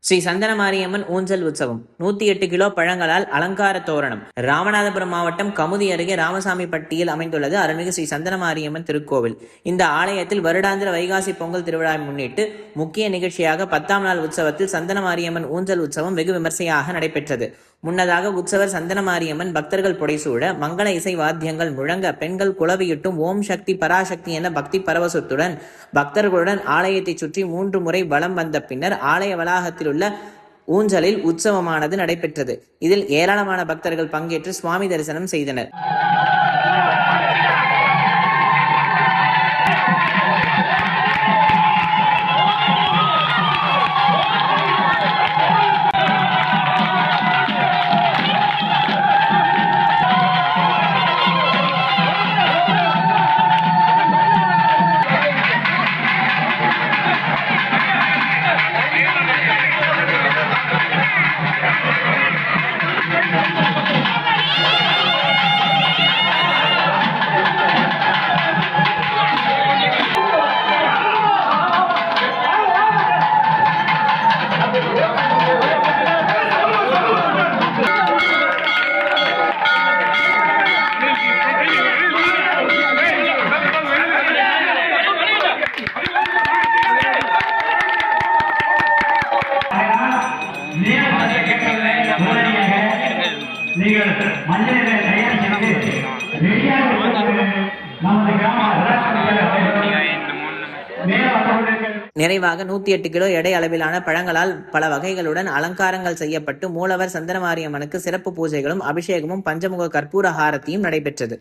ஸ்ரீ சந்தனமாரியம்மன் ஊஞ்சல் உற்சவம் 108 கிலோ பழங்களால் அலங்கார தோரணம். ராமநாதபுரம் மாவட்டம் கமுதி அருகே ராமசாமிப்பட்டியில் அமைந்துள்ளது அருள்மிகு ஸ்ரீ சந்தனமாரியம்மன் திருக்கோவில். இந்த ஆலயத்தில் வருடாந்திர வைகாசி பொங்கல் திருவிழாவை முன்னிட்டு முக்கிய நிகழ்ச்சியாக 10ஆம் நாள் உற்சவத்தில் சந்தனமாரியம்மன் ஊஞ்சல் உற்சவம் வெகு விமர்சையாக நடைபெற்றது. முன்னதாக உற்சவர் சந்தனமாரியம்மன் பக்தர்கள் புடைசூழ மங்கள இசை வாத்தியங்கள் முழங்க பெண்கள் குளவியிட்டும் ஓம் சக்தி பராசக்தி என பக்தி பரவசத்துடன் பக்தர்களுடன் ஆலயத்தை சுற்றி 3 முறை வலம் வந்த பின்னர் ஆலய வளாகத்தில் உள்ள ஊஞ்சலில் உற்சவமானது நடைபெற்றது. இதில் ஏராளமான பக்தர்கள் பங்கேற்று சுவாமி தரிசனம் செய்தனர். நிறைவாக 108 கிலோ எடை அளவிலான பழங்களால் பல வகைகளுடன் அலங்காரங்கள் செய்யப்பட்டு மூலவர் சந்தனமாரியம்மனுக்கு சிறப்பு பூஜைகளும் அபிஷேகமும் பஞ்சமுக கற்பூர ஹாரத்தியும் நடைபெற்றது.